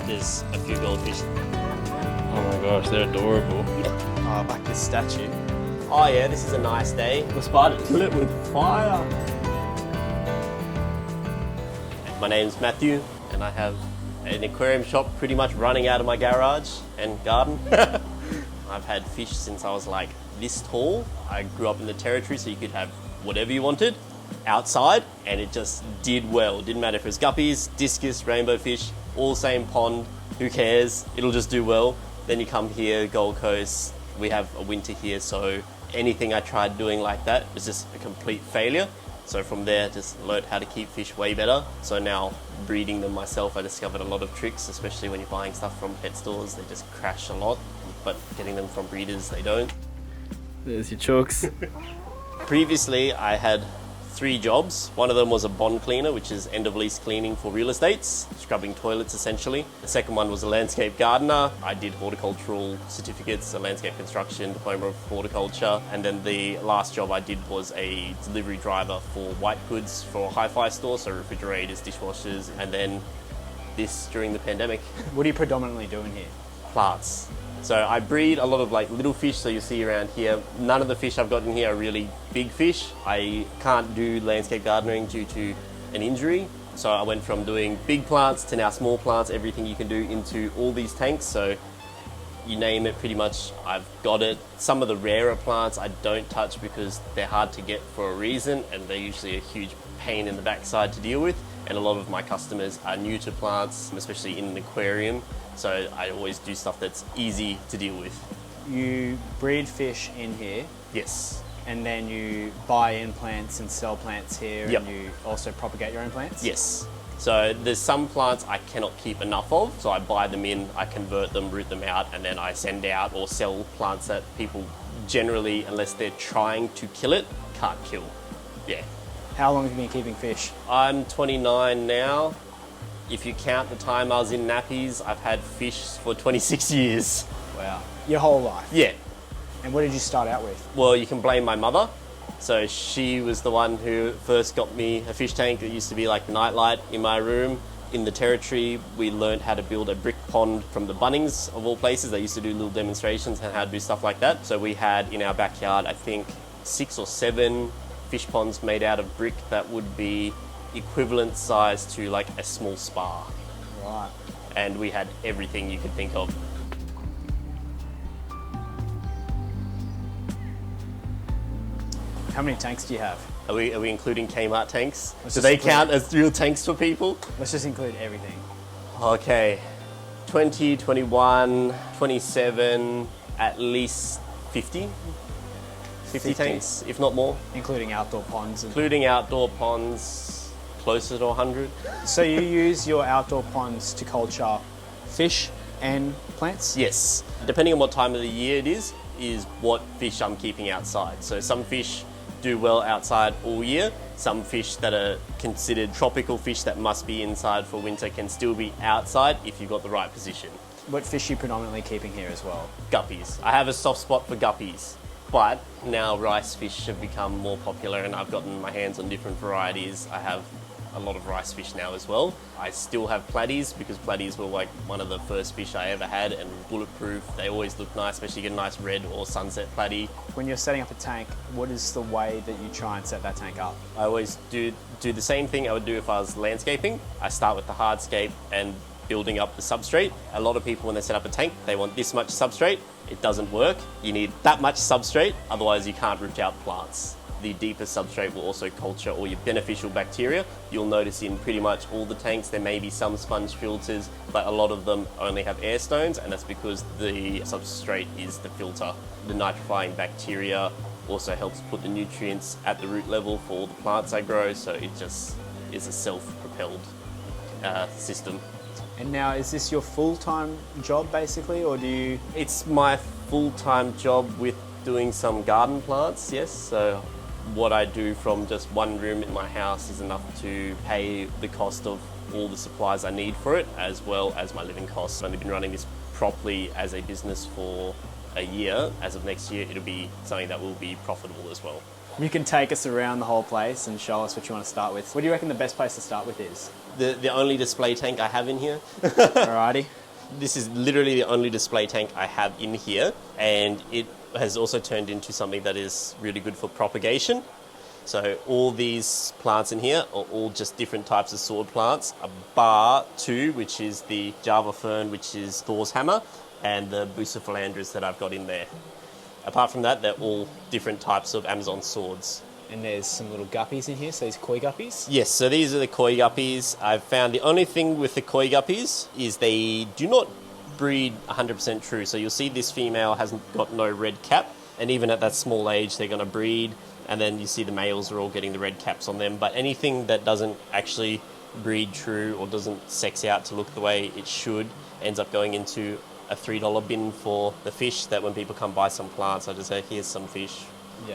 there's a few goldfish. Oh my gosh, they're adorable. Oh, like this statue. Oh yeah, this is a nice day. The spider kill it with fire. My name's Matthew, and I have an aquarium shop pretty much running out of my garage and garden. I've had fish since I was like this tall. I grew up in the territory, so you could have whatever you wanted outside, and it just did well. Didn't matter if it was guppies, discus, rainbow fish, all same pond, who cares? It'll just do well. Then you come here, Gold Coast, we have a winter here, so anything I tried doing like that was just a complete failure. So from there, just learned how to keep fish way better. So now breeding them myself, I discovered a lot of tricks, especially when you're buying stuff from pet stores. They just crash a lot, but getting them from breeders, they don't. There's your chooks. Previously, I had 3 jobs. One of them was a bond cleaner, which is end of lease cleaning for real estates, scrubbing toilets essentially. The second one was a landscape gardener. I did horticultural certificates, a landscape construction, diploma of horticulture. And then the last job I did was a delivery driver for white goods for a hi-fi store, so refrigerators, dishwashers, and then this during the pandemic. What are you predominantly doing here? Plants. So I breed a lot of like little fish, so you see around here. None of the fish I've got in here are really big fish. I can't do landscape gardening due to an injury. So I went from doing big plants to now small plants, everything you can do into all these tanks. So you name it, pretty much I've got it. Some of the rarer plants I don't touch because they're hard to get for a reason, and they're usually a huge pain in the backside to deal with. And a lot of my customers are new to plants, especially in an aquarium. So I always do stuff that's easy to deal with. You breed fish in here, Yes. and then you buy in plants and sell plants here, Yep. and you also propagate your own plants? Yes. So there's some plants I cannot keep enough of, so I buy them in, I convert them, root them out, and then I send out or sell plants that people generally, unless they're trying to kill it, can't kill. Yeah. How long have you been keeping fish? I'm 29 now. If you count the time I was in nappies, I've had fish for 26 years. Wow. Your whole life? Yeah. And what did you start out with? Well, you can blame my mother. So she was the one who first got me a fish tank that used to be like nightlight in my room. In the territory, we learned how to build a brick pond from the Bunnings, of all places. They used to do little demonstrations on how to do stuff like that. So we had in our backyard, I think, 6 or 7 fish ponds made out of brick that would be equivalent size to like a small spa. Right. And we had everything you could think of. How many tanks do you have? Are we including Kmart tanks? Let's Do just they include- count as real tanks for people? Let's just include everything. Okay, 20, 21, 27, at least 50. 50 tanks, if not more. Including outdoor ponds. Including outdoor ponds, closer to 100. So you use your outdoor ponds to culture fish and plants? Yes, depending on what time of the year it is what fish I'm keeping outside. So some fish do well outside all year. Some fish that are considered tropical fish that must be inside for winter can still be outside if you've got the right position. What fish are you predominantly keeping here as well? Guppies. I have a soft spot for guppies, but now rice fish have become more popular and I've gotten my hands on different varieties. I have a lot of rice fish now as well. I still have platies because platies were like one of the first fish I ever had and bulletproof. They always look nice, especially you get a nice red or sunset platy. When you're setting up a tank, what is the way that you try and set that tank up? I always do the same thing I would do if I was landscaping. I start with the hardscape and building up the substrate. A lot of people when they set up a tank, they want this much substrate. It doesn't work. You need that much substrate, otherwise you can't root out plants. The deeper substrate will also culture all your beneficial bacteria. You'll notice in pretty much all the tanks there may be some sponge filters, but a lot of them only have air stones, and that's because the substrate is the filter. The nitrifying bacteria also helps put the nutrients at the root level for all the plants I grow, so it just is a self-propelled system. And now, is this your full-time job basically, or do you... It's my full-time job with doing some garden plants, yes. So what I do from just one room in my house is enough to pay the cost of all the supplies I need for it, as well as my living costs. I've only been running this properly as a business for a year. As of next year, it'll be something that will be profitable as well. You can take us around the whole place and show us what you want to start with. What do you reckon the best place to start with is? The only display tank I have in here. Alrighty. This is literally the only display tank I have in here, and it has also turned into something that is really good for propagation. So all these plants in here are all just different types of sword plants. A bar 2, which is the Java fern, which is Thor's hammer, and the bucephalandras that I've got in there. Apart from that, they're all different types of Amazon swords. And there's some little guppies in here, so these koi guppies. Yes, so these are the koi guppies. I've found the only thing with the koi guppies is they do not breed 100% true. So you'll see this female hasn't got no red cap, and even at that small age they're going to breed, and then you see the males are all getting the red caps on them. But anything that doesn't actually breed true or doesn't sex out to look the way it should ends up going into a $3 bin for the fish, that when people come buy some plants, I just say, here's some fish,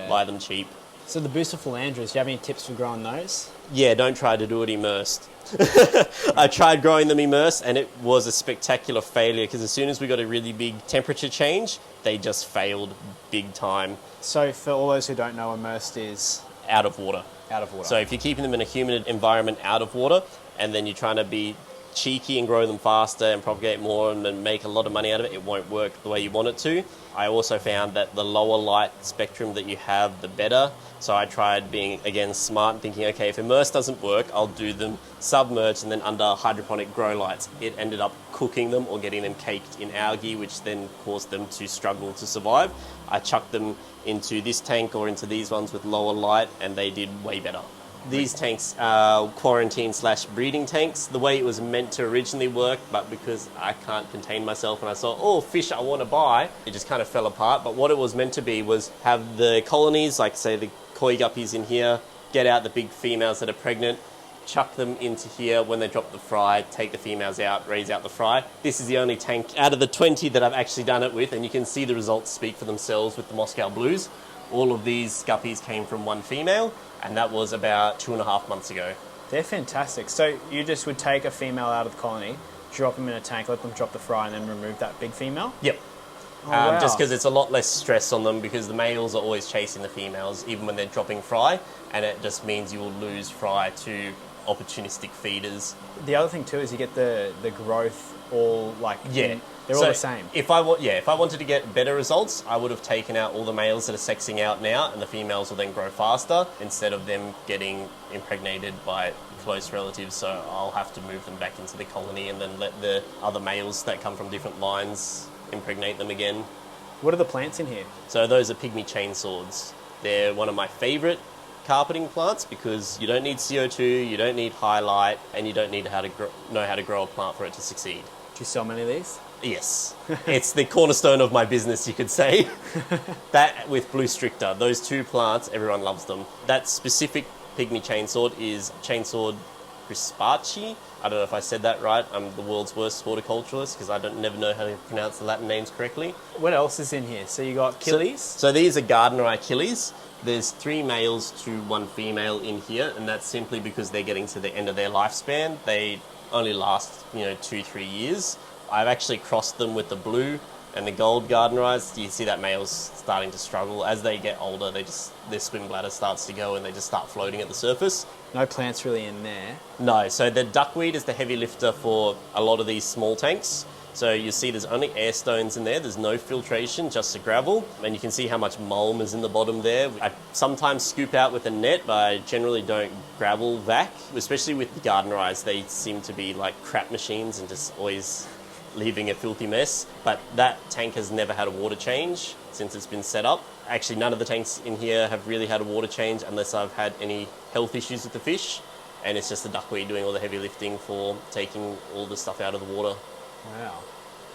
buy them cheap. So the bucephalandras, do you have any tips for growing those? Yeah, don't try to do it immersed. I tried growing them immersed and it was a spectacular failure, because as soon as we got a really big temperature change, they just failed big time. So for all those who don't know, immersed is? Out of water. Out of water. So if you're keeping them in a humid environment out of water, and then you're trying to be cheeky and grow them faster and propagate more and then make a lot of money out of it, it won't work the way you want it to. I also found that the lower light spectrum that you have, the better. So I tried being, again, smart and thinking, okay, if immersed doesn't work, I'll do them submerged and then under hydroponic grow lights. It ended up cooking them or getting them caked in algae, which then caused them to struggle to survive. I chucked them into this tank or into these ones with lower light, and they did way better. These tanks are quarantine/breeding tanks. The way it was meant to originally work, but because I can't contain myself and I saw, oh, fish I want to buy, it just kind of fell apart. But what it was meant to be was have the colonies, like say the koi guppies in here, get out the big females that are pregnant, chuck them into here. When they drop the fry, take the females out, raise out the fry. This is the only tank out of the 20 that I've actually done it with, and you can see the results speak for themselves with the Moscow Blues. All of these guppies came from one female, and that was about 2.5 months ago. They're fantastic. So you just would take a female out of the colony, drop them in a tank, let them drop the fry, and then remove that big female? Yep. Oh, wow. Just because it's a lot less stress on them, because the males are always chasing the females, even when they're dropping fry, and it just means you will lose fry to opportunistic feeders. The other thing too is you get the growth all like... Yeah. They're all the same. If I wanted to get better results, I would have taken out all the males that are sexing out now, and the females will then grow faster instead of them getting impregnated by close relatives. So I'll have to move them back into the colony and then let the other males that come from different lines impregnate them again. What are the plants in here? So those are pygmy chainswords. They're one of my favourite carpeting plants because you don't need CO2, you don't need high light, and you don't need know how to grow a plant for it to succeed. Do you sell many of these? Yes. It's the cornerstone of my business, you could say. That with Blue Stricta, those two plants, everyone loves them. That specific pygmy chainsword is chainsword crispaceae. I don't know if I said that right. I'm the world's worst horticulturalist because I never know how to pronounce the Latin names correctly. What else is in here? So you got Achilles? So these are gardener Achilles. There's 3 males to 1 female in here, and that's simply because they're getting to the end of their lifespan. They only last, 2-3 years. I've actually crossed them with the blue and the gold gardenerized. You see that male's starting to struggle. As they get older, their swim bladder starts to go and they just start floating at the surface. No plants really in there. No, so the duckweed is the heavy lifter for a lot of these small tanks. So you see there's only air stones in there, there's no filtration, just the gravel. And you can see how much mulm is in the bottom there. I sometimes scoop out with a net, but I generally don't gravel vac. Especially with the gardenerized, they seem to be like crap machines and just always leaving a filthy mess. But that tank has never had a water change since it's been set up. Actually, none of the tanks in here have really had a water change unless I've had any health issues with the fish. And it's just the duckweed doing all the heavy lifting for taking all the stuff out of the water. Wow.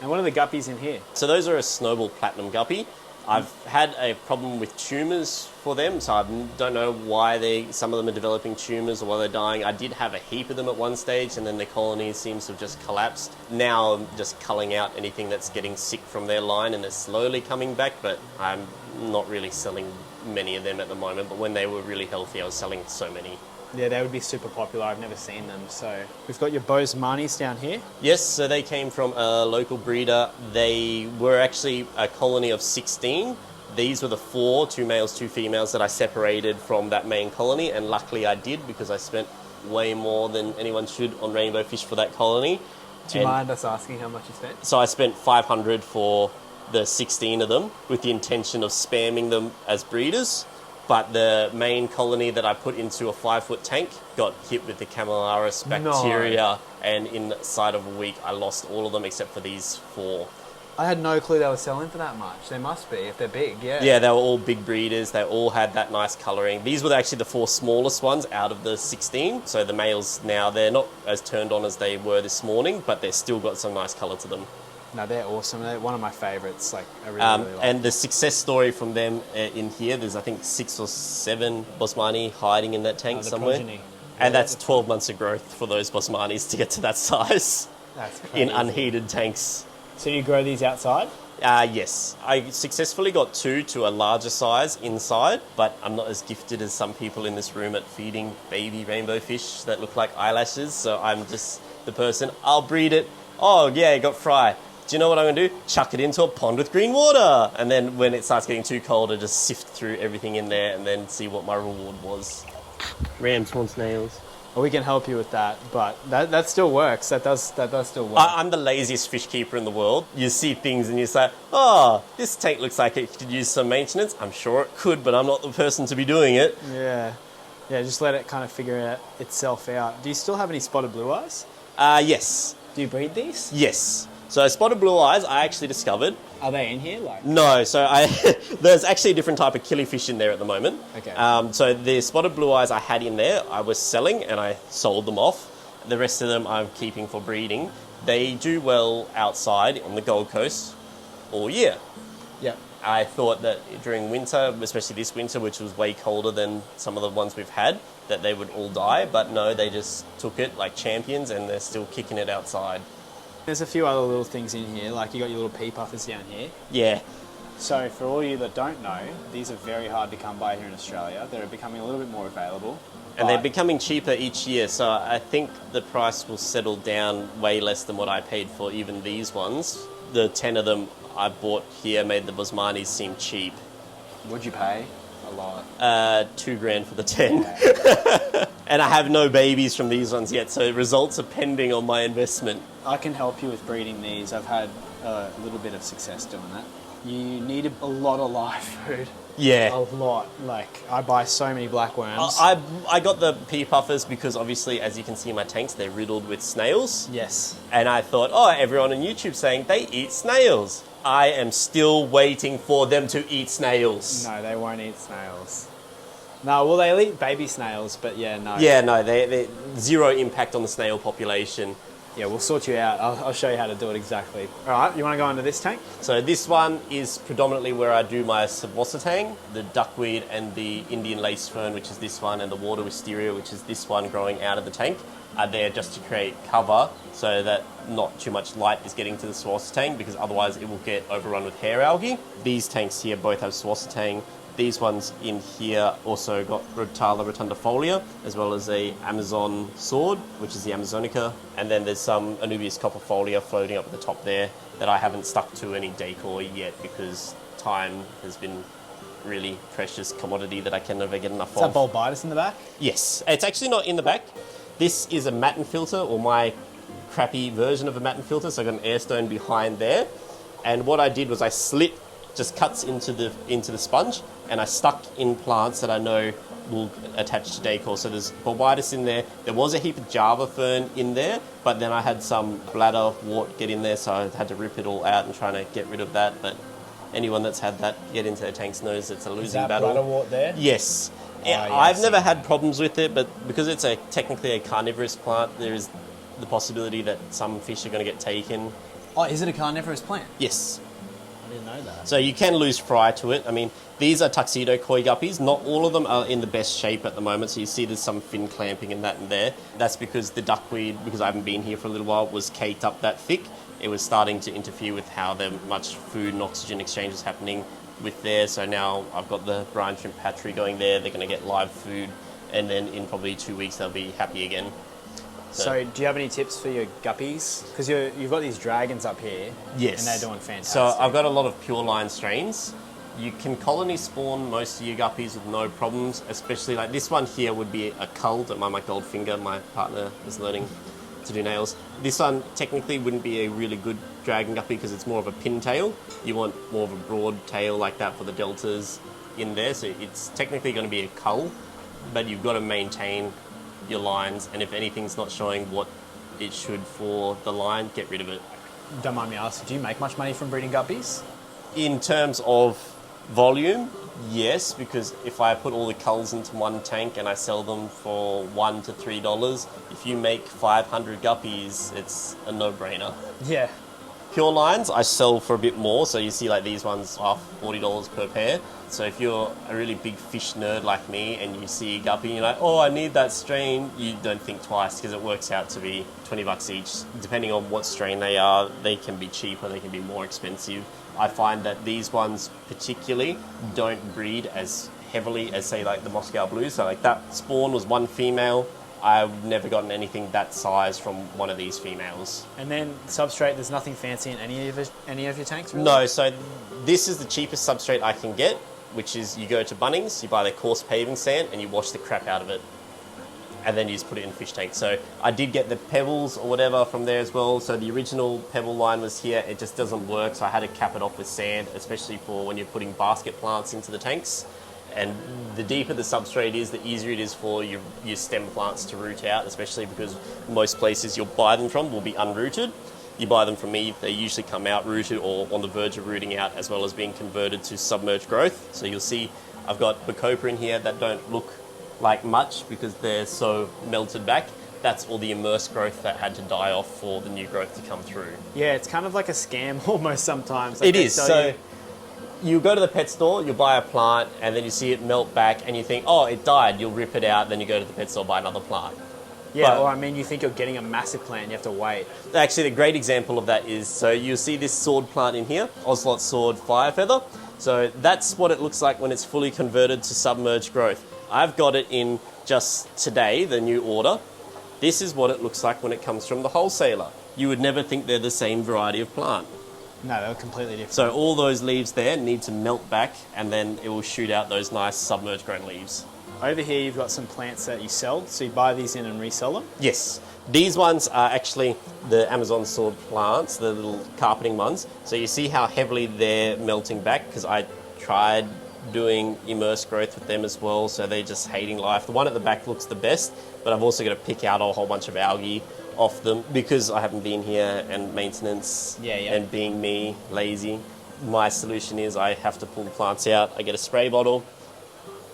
And what are the guppies in here? So those are a snowball platinum guppy. I've had a problem with tumours for them, so I don't know why some of them are developing tumours or why they're dying. I did have a heap of them at one stage, and then the colony seems to have just collapsed. Now I'm just culling out anything that's getting sick from their line, and they're slowly coming back, but I'm not really selling many of them at the moment. But when they were really healthy, I was selling so many. Yeah, they would be super popular. I've never seen them. So we've got your Bozemanis down here. Yes, so they came from a local breeder. They were actually a colony of 16 These were the 4, 2 males, 2 females that I separated from that main colony, and luckily I did because I spent way more than anyone should on rainbow fish for that colony. Do you mind us asking how much you spent? So I spent 500 for the 16 of them with the intention of spamming them as breeders. But the main colony that I put into a 5-foot tank got hit with the Camellaris bacteria, and inside of a week I lost all of them except for these 4. I had no clue they were selling for that much. They must be, if they're big, yeah. Yeah, they were all big breeders. They all had that nice colouring. These were actually the 4 smallest ones out of the 16. So the males now, they're not as turned on as they were this morning, but they've still got some nice colour to them. No, they're awesome. They're one of my favourites. Like, I really like. And the success story from them in here, there's I think 6 or 7 Bosmani hiding in that tank somewhere. Progeny. And that's 12 months of growth for those Bosmanis to get to that size. That's crazy. In unheated tanks. So you grow these outside? Yes. I successfully got 2 to a larger size inside, but I'm not as gifted as some people in this room at feeding baby rainbow fish that look like eyelashes, so I'm just the person, I'll breed it. Oh yeah, it got fry. Do you know what I'm going to do? Chuck it into a pond with green water. And then when it starts getting too cold, I just sift through everything in there and then see what my reward was. Ram's horn snails. Well, we can help you with that, but that still works. That does still work. I'm the laziest fish keeper in the world. You see things and you say, oh, this tank looks like it could use some maintenance. I'm sure it could, but I'm not the person to be doing it. Yeah. Yeah, just let it kind of figure itself out. Do you still have any spotted blue eyes? Yes. Do you breed these? Yes. So spotted blue eyes, I actually discovered. Are they in here? Like No, so there's actually a different type of killifish in there at the moment. Okay. So the spotted blue eyes I had in there, I was selling and I sold them off. The rest of them I'm keeping for breeding. They do well outside on the Gold Coast all year. Yeah. I thought that during winter, especially this winter, which was way colder than some of the ones we've had, that they would all die, but no, they just took it like champions and they're still kicking it outside. There's a few other little things in here, like you got your little pea puffers down here. Yeah. So for all you that don't know, these are very hard to come by here in Australia. They're becoming a little bit more available. And they're becoming cheaper each year, so I think the price will settle down way less than what I paid for even these ones. The 10 of them I bought here made the Bosmanis seem cheap. What'd you pay? A lot. $2,000 for the 10. And I have no babies from these ones yet, so results are pending on my investment. I can help you with breeding these. I've had a little bit of success doing that. You need a lot of live food. Yeah. A lot. Like, I buy so many blackworms. I got the pea puffers because obviously, as you can see in my tanks, they're riddled with snails. Yes. And I thought, oh, everyone on YouTube saying they eat snails. I am still waiting for them to eat snails. No, they won't eat snails. No, well, they'll eat baby snails, but yeah, no. Yeah, no, they're zero impact on the snail population. Yeah, we'll sort you out. I'll show you how to do it exactly. All right, you want to go into this tank? So this one is predominantly where I do my subwassatang, the duckweed and the Indian lace fern, which is this one, and the water wisteria, which is this one growing out of the tank, are there just to create cover so that not too much light is getting to the subwassatang, because otherwise it will get overrun with hair algae. These tanks here both have subwassatang. These ones in here also got Rotala rotundifolia, as well as a Amazon sword, which is the Amazonica. And then there's some Anubias copperfolia floating up at the top there that I haven't stuck to any decoy yet because time has been really precious commodity that I can never get enough Is that of. Bulbitis in the back? Yes, it's actually not in the back. This is a matin filter, or my crappy version of a matin filter, so I got an air stone behind there. And what I did was I slit just cuts into the sponge, and I stuck in plants that I know will attach to decor. So there's Bulbitis in there. There was a heap of Java fern in there, but then I had some bladder wart get in there, so I had to rip it all out and trying to get rid of that. But anyone that's had that get into their tanks knows it's a losing battle. Bladder wart there? Yes. Yeah, I've never had problems with it, but because it's technically a carnivorous plant, there is the possibility that some fish are going to get taken. Oh, is it a carnivorous plant? Yes. I didn't know that. So you can lose fry to it. I mean, these are tuxedo koi guppies. Not all of them are in the best shape at the moment. So you see there's some fin clamping and that and there. That's because the duckweed, because I haven't been here for a little while, was caked up that thick. It was starting to interfere with how much food and oxygen exchange is happening with there. So now I've got the brine shrimp hatchery going there. They're going to get live food. And then in probably 2 weeks, they'll be happy again. So do you have any tips for your guppies? Because you've got these dragons up here. Yes. And they're doing fantastic. So I've got a lot of pure line strains. You can colony spawn most of your guppies with no problems, especially like this one here would be a cull. Don't mind my gold finger, my partner is learning to do nails. This one technically wouldn't be a really good dragon guppy because it's more of a pintail. You want more of a broad tail like that for the deltas in there, so it's technically going to be a cull, but you've got to maintain your lines, and if anything's not showing what it should for the line, get rid of it. Don't mind me asking, do you make much money from breeding guppies? In terms of volume, yes, because if I put all the culls into one tank and I sell them for $1 to $3, if you make 500 guppies, it's a no-brainer. Yeah. Pure lines, I sell for a bit more, so you see like these ones are $40 per pair. So if you're a really big fish nerd like me and you see a guppy and you're like, oh, I need that strain, you don't think twice because it works out to be $20 each. Depending on what strain they are, they can be cheaper, they can be more expensive. I find that these ones particularly don't breed as heavily as, say, like the Moscow Blues. So like that spawn was one female. I've never gotten anything that size from one of these females. And then substrate, there's nothing fancy in any of your tanks, really? No, so this is the cheapest substrate I can get, which is you go to Bunnings, you buy their coarse paving sand, and you wash the crap out of it. And then you just put it in fish tanks. So I did get the pebbles or whatever from there as well. So the original pebble line was here. It just doesn't work. So I had to cap it off with sand, especially for when you're putting basket plants into the tanks. And the deeper the substrate is, the easier it is for your stem plants to root out, especially because most places you'll buy them from will be unrooted. You buy them from me, they usually come out rooted or on the verge of rooting out, as well as being converted to submerged growth. So you'll see I've got Bacopa in here that don't look like much because they're so melted back. That's all the immersed growth that had to die off for the new growth to come through. Yeah, it's kind of like a scam almost sometimes. It is. So you go to the pet store, you buy a plant, and then you see it melt back, and you think, oh, it died. You'll rip it out, then you go to the pet store, buy another plant. Yeah, But- or I mean, you think you're getting a massive plant, you have to wait. Actually, the great example of that is, so you'll see this sword plant in here, Ocelot Sword Firefeather. So that's what it looks like when it's fully converted to submerged growth. I've got it in just today, the new order. This is what it looks like when it comes from the wholesaler. You would never think they're the same variety of plant. No, they're completely different. So all those leaves there need to melt back, and then it will shoot out those nice submerged grown leaves. Over here, you've got some plants that you sell, so you buy these in and resell them? Yes. These ones are actually the Amazon sword plants, the little carpeting ones. So you see how heavily they're melting back, because I tried doing immersed growth with them as well, so they're just hating life. The one at the back looks the best, but I've also got to pick out a whole bunch of algae off them because I haven't been here and maintenance and being me, lazy. My solution is I have to pull the plants out. I get a spray bottle.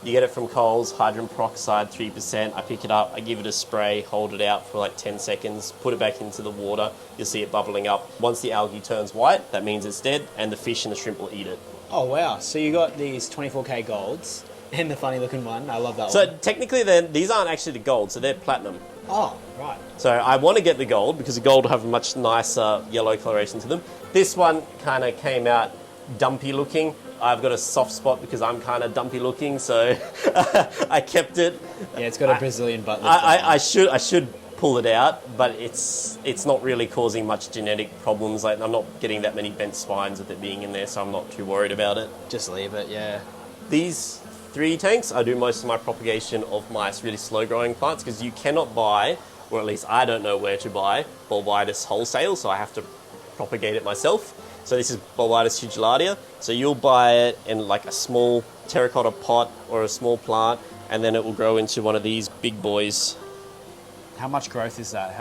You get it from Coles, hydrogen peroxide, 3%. I pick it up, I give it a spray, hold it out for like 10 seconds, put it back into the water. You'll see it bubbling up. Once the algae turns white, that means it's dead, and the fish and the shrimp will eat it. Oh, wow. So you got these 24K golds and the funny looking one. I love that So one. technically, these aren't actually the gold, so they're platinum. Oh, right. So I want to get the gold because the gold will have a much nicer yellow coloration to them. This one kind of came out dumpy looking. I've got a soft spot because I'm kind of dumpy looking, so I kept it. Yeah, it's got a Brazilian butt. I should pull it out, but it's not really causing much genetic problems. Like I'm not getting that many bent spines with it being in there, so I'm not too worried about it. Just leave it, yeah. These 3 tanks, I do most of my propagation of my really slow growing plants because you cannot buy, or at least I don't know where to buy, Bulbitis wholesale, so I have to propagate it myself. So this is Bulbitis ugulatia. So you'll buy it in like a small terracotta pot or a small plant, and then it will grow into one of these big boys. How much growth is that?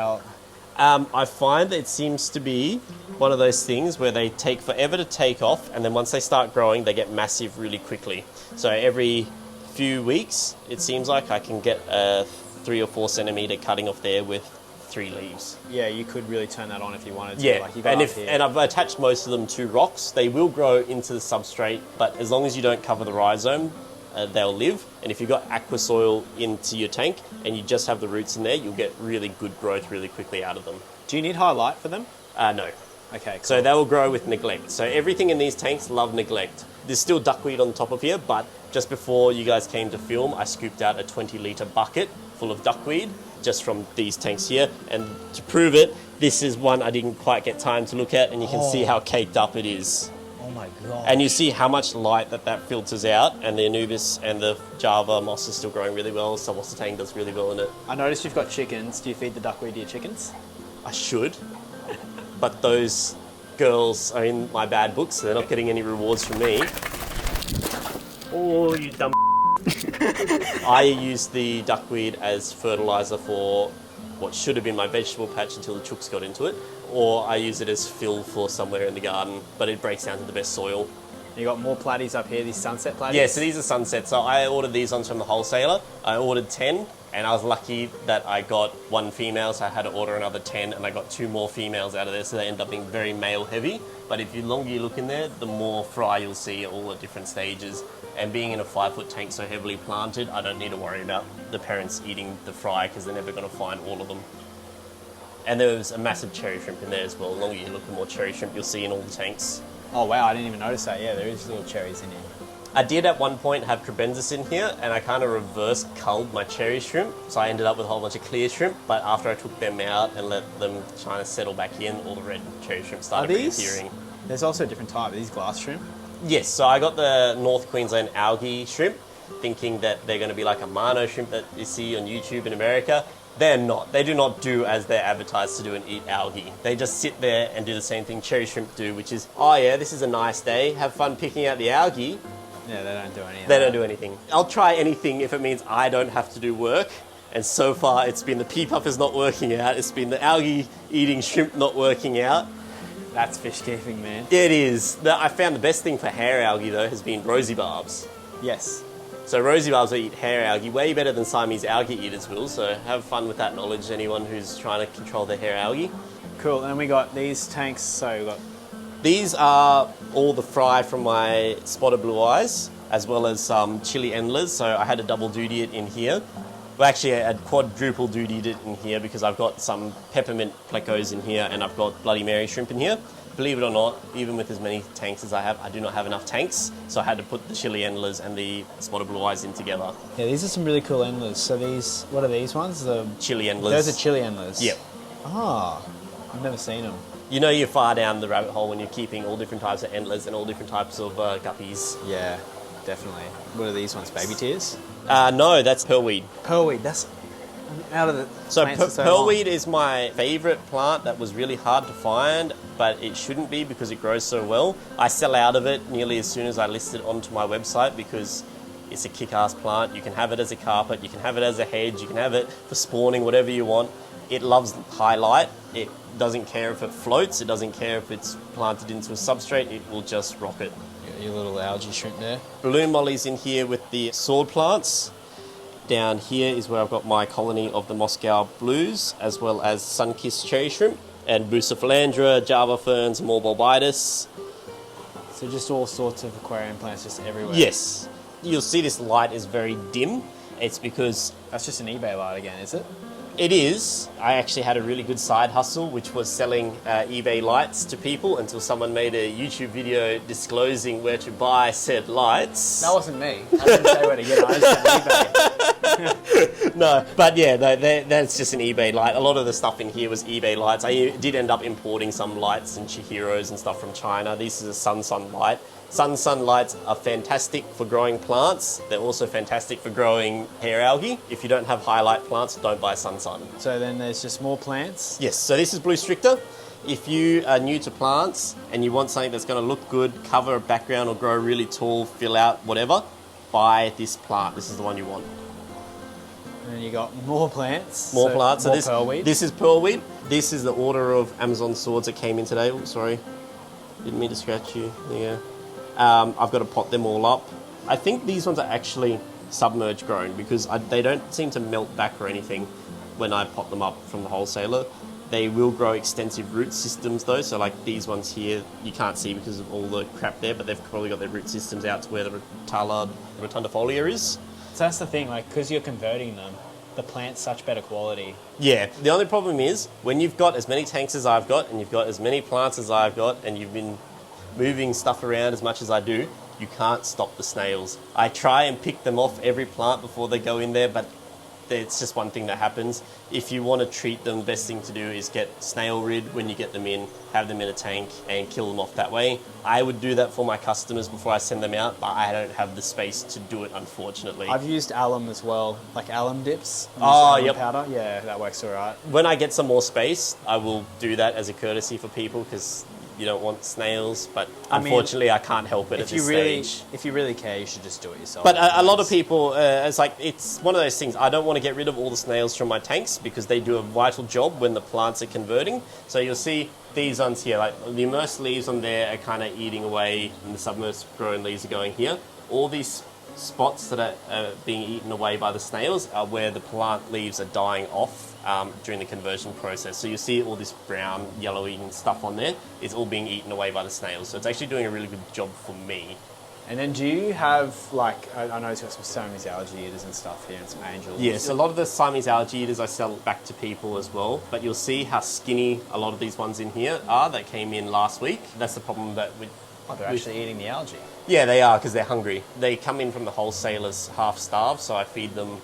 I find that it seems to be one of those things where they take forever to take off, and then once they start growing, they get massive really quickly. So every few weeks, it seems like I can get a 3 or 4 centimetre cutting off there with 3 leaves. Yeah, you could really turn that on if you wanted to. Yeah, Like you got and I've attached most of them to rocks. They will grow into the substrate, but as long as you don't cover the rhizome, they'll live. And if you've got aqua soil into your tank and you just have the roots in there, you'll get really good growth really quickly out of them. Do you need high light for them? No. Okay, cool. So they will grow with neglect. So everything in these tanks love neglect. There's still duckweed on top of here, but just before you guys came to film, I scooped out a 20-litre bucket full of duckweed just from these tanks here. And to prove it, this is one I didn't quite get time to look at, and you can see how caked up it is. Oh my god. And you see how much light that filters out, and the Anubis and the Java moss is still growing really well. Sawasatang does really well in it. I noticed you've got chickens. Do you feed the duckweed to your chickens? I should, but those girls are in my bad books, so they're not getting any rewards from me. Oh, you dumb. I use the duckweed as fertilizer for what should have been my vegetable patch until the chooks got into it, or I use it as fill for somewhere in the garden, but it breaks down to the best soil. You got more platies up here, these sunset platies? Yeah, so these are sunsets. So I ordered these ones from the wholesaler. I ordered 10, and I was lucky that I got one female, so I had to order another 10, and I got 2 more females out of there, so they end up being very male heavy. But if the longer you look in there, the more fry you'll see all at different stages. And being in a 5-foot tank so heavily planted, I don't need to worry about the parents eating the fry because they're never going to find all of them. And there was a massive cherry shrimp in there as well. The longer you look, the more cherry shrimp you'll see in all the tanks. Oh wow, I didn't even notice that. Yeah, there is little cherries in here. I did at one point have Trebensis in here, and I kind of reverse culled my cherry shrimp, so I ended up with a whole bunch of clear shrimp. But after I took them out and let them try to settle back in, all the red cherry shrimp started reappearing. There's also a different type. Are these glass shrimp? Yes, so I got the North Queensland algae shrimp, thinking that they're going to be like a Mano shrimp that you see on YouTube in America. They're not. They do not do as they're advertised to do and eat algae. They just sit there and do the same thing cherry shrimp do, which is, oh yeah, this is a nice day, have fun picking out the algae. Yeah, they don't do anything. They don't do anything. I'll try anything if it means I don't have to do work. And so far, it's been the pea puffers not working out. It's been the algae eating shrimp not working out. That's fish keeping, man. It is. I found the best thing for hair algae, though, has been rosy barbs. Yes. So rosy barbs will eat hair algae way better than Siamese algae eaters will. So have fun with that knowledge, anyone who's trying to control their hair algae. Cool. And we got these tanks. So we got... These are all the fry from my spotted blue eyes, as well as some chili endlers. So I had to double duty it in here. Well, actually, I had quadruple dutied it in here because I've got some peppermint plecos in here and I've got Bloody Mary shrimp in here. Believe it or not, even with as many tanks as I have, I do not have enough tanks. So I had to put the chili endlers and the spotted blue eyes in together. Yeah, these are some really cool endlers. So these, what are these ones? The chili endlers. Those are chili endlers? Yep. Ah, I've never seen them. You know you're far down the rabbit hole when you're keeping all different types of endlers and all different types of guppies. Yeah, definitely. What are these ones, baby tears? No, that's pearlweed. Pearlweed, that's out of the So plants for pearlweed long. is my favourite plant that was really hard to find, but it shouldn't be because it grows so well. I sell out of it nearly as soon as I list it onto my website because it's a kick-ass plant. You can have it as a carpet, you can have it as a hedge, you can have it for spawning, whatever you want. It loves high light. It doesn't care if it floats. It doesn't care if it's planted into a substrate. It will just rock it. Your little algae shrimp there. Balloon mollies in here with the sword plants. Down here is where I've got my colony of the Moscow blues, as well as sun-kissed cherry shrimp, and Bucephalandra, Java ferns, Morbolbitis. So just all sorts of aquarium plants just everywhere. Yes. You'll see this light is very dim. It's because... That's just an eBay light again, is it? It is. I actually had a really good side hustle, which was selling eBay lights to people until someone made a YouTube video disclosing where to buy said lights. That wasn't me. I didn't say where to get it. I just said eBay. No, but yeah, that's just an eBay light. A lot of the stuff in here was eBay lights. I did end up importing some lights and Chihiros and stuff from China. This is a sun light. Sun lights are fantastic for growing plants. They're also fantastic for growing hair algae. If you don't have highlight plants, don't buy sun. So then there's just more plants? Yes, so this is Blue Stricta. If you are new to plants and you want something that's going to look good, cover a background or grow really tall, fill out, whatever, buy this plant. This is the one you want. And then you got more plants. More plants. More So pearlweed. this is pearlweed. This is the order of Amazon swords that came in today. Oh, sorry. Didn't mean to scratch you. There you go. I've got to pot them all up. I think these ones are actually submerged grown because they don't seem to melt back or anything when I pot them up from the wholesaler. They will grow extensive root systems though, so like these ones here, you can't see because of all the crap there, but they've probably got their root systems out to where the rotundifolia is. So that's the thing, like, because you're converting them, the plant's such better quality. Yeah, the only problem is when you've got as many tanks as I've got and you've got as many plants as I've got and you've been moving stuff around as much as I do, you can't stop the snails. I try and pick them off every plant before they go in there, but it's just one thing that happens. If you want to treat them, the best thing to do is get snail rid when you get them in, have them in a tank and kill them off that way. I would do that for my customers before I send them out, but I don't have the space to do it, unfortunately. I've used alum as well, like alum dips. Oh, Alum yep. powder. Yeah, that works all right. When I get some more space, I will do that as a courtesy for people because you don't want snails, but unfortunately I can't help it at this stage. If you really care, you should just do it yourself. But a lot of people, it's one of those things. I don't want to get rid of all the snails from my tanks because they do a vital job when the plants are converting. So you'll see these ones here, like the immersed leaves on there are kind of eating away and the submersed grown leaves are going here. All these spots that are being eaten away by the snails are where the plant leaves are dying off during the conversion process. So you see all this brown, yellowy stuff on there is all being eaten away by the snails. So it's actually doing a really good job for me. And then do you have, like, I know it's got some Siamese algae eaters and stuff here and some angels. Yes, a lot of the Siamese algae eaters I sell back to people as well. But you'll see how skinny a lot of these ones in here are that came in last week. That's the problem that they're actually eating the algae. Yeah, they are because they're hungry. They come in from the wholesalers half starved, so I feed them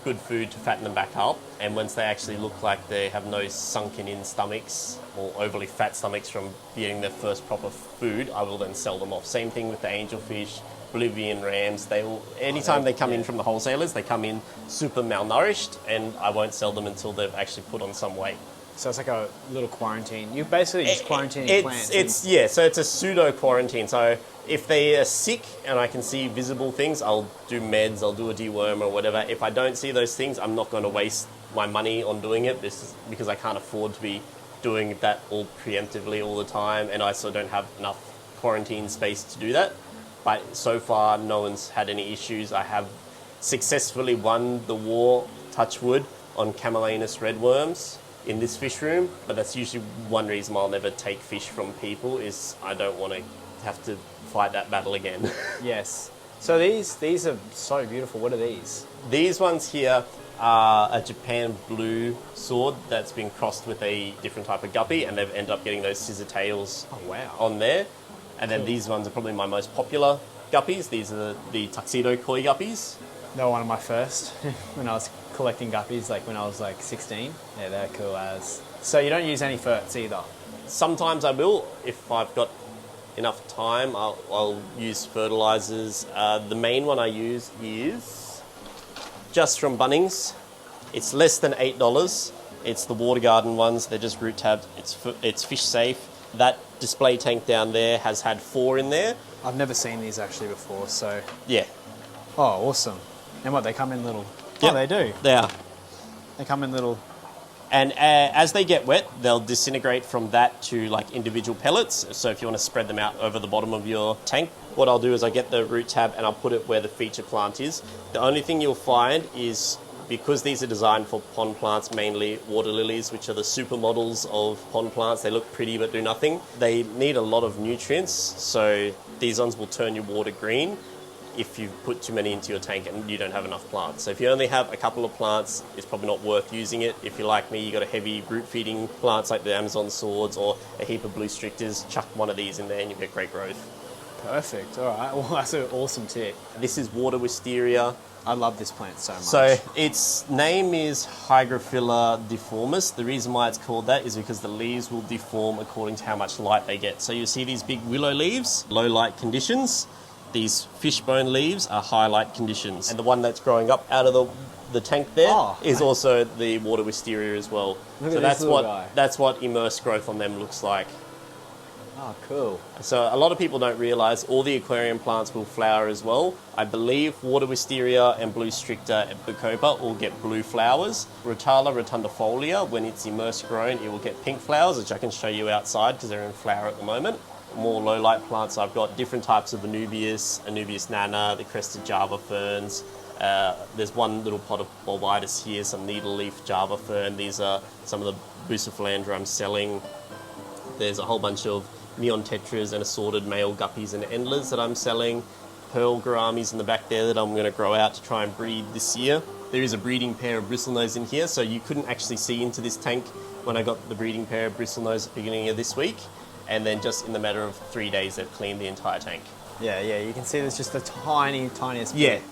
good food to fatten them back up. And once they actually look like they have no sunken in stomachs or overly fat stomachs from eating their first proper food, I will then sell them off. Same thing with the angelfish, Bolivian rams. They will, anytime they come in from the wholesalers, they come in super malnourished, and I won't sell them until they've actually put on some weight. So it's like a little quarantine. You basically just quarantining plants. So it's a pseudo quarantine. So if they are sick and I can see visible things, I'll do meds, I'll do a deworm or whatever. If I don't see those things, I'm not going to waste my money on doing it. This is because I can't afford to be doing that all preemptively all the time, and I also don't have enough quarantine space to do that. But so far, no one's had any issues. I have successfully won the war, touch wood, on Camellinus redworms in this fish room, but that's usually one reason I'll never take fish from people is I don't want to have to fight that battle again. Yes. So these are so beautiful. What are these? These ones here are a Japan blue sword that's been crossed with a different type of guppy, and they've ended up getting those scissor tails on there. And then these ones are probably my most popular guppies. These are the tuxedo koi guppies. They were one of my first when I was collecting guppies, like when I was like 16. Yeah, they're cool as. So you don't use any ferts either? Sometimes I will. If I've got enough time, I'll use fertilizers. The main one I use is just from Bunnings. It's less than $8. It's the water garden ones. They're just root tabbed. It's fish safe. That display tank down there has had 4 in there. I've never seen these actually before, so... Yeah. Oh, awesome. And what, they come in little... Yep. Oh, they do? They are. They come in little... And as they get wet, they'll disintegrate from that to like individual pellets. So if you want to spread them out over the bottom of your tank, what I'll do is I get the root tab and I'll put it where the feature plant is. The only thing you'll find is, because these are designed for pond plants, mainly water lilies, which are the supermodels of pond plants. They look pretty but do nothing. They need a lot of nutrients, so these ones will turn your water green if you put too many into your tank and you don't have enough plants. So if you only have a couple of plants, it's probably not worth using it. If you're like me, you've got a heavy root feeding plants like the Amazon swords or a heap of blue strictors, chuck one of these in there and you'll get great growth. Perfect. All right. Well, that's an awesome tip. This is water wisteria. I love this plant so much. So its name is Hygrophila deformis. The reason why it's called that is because the leaves will deform according to how much light they get. So you see these big willow leaves, low light conditions. These fishbone leaves are high light conditions. And the one that's growing up out of the tank there is also the water wisteria as well. Look so at that's this little guy. That's what immersed growth on them looks like. Oh, cool. So a lot of people don't realise all the aquarium plants will flower as well. I believe water wisteria and blue stricta and bacopa all get blue flowers. Rotala rotundifolia, when it's immersed grown, it will get pink flowers, which I can show you outside because they're in flower at the moment. More low light plants, I've got different types of Anubias nana, the crested Java ferns. There's one little pot of Bulbitis here, some needle leaf Java fern. These are some of the Bucephalandra I'm selling. There's a whole bunch of neon tetras and assorted male guppies and endlers that I'm selling. Pearl gouramis in the back there that I'm going to grow out to try and breed this year. There is a breeding pair of bristlenose in here, so you couldn't actually see into this tank when I got the breeding pair of bristlenose at the beginning of this week. And then just in the matter of 3 days, they've cleaned the entire tank. Yeah, you can see there's just the tiniest bit.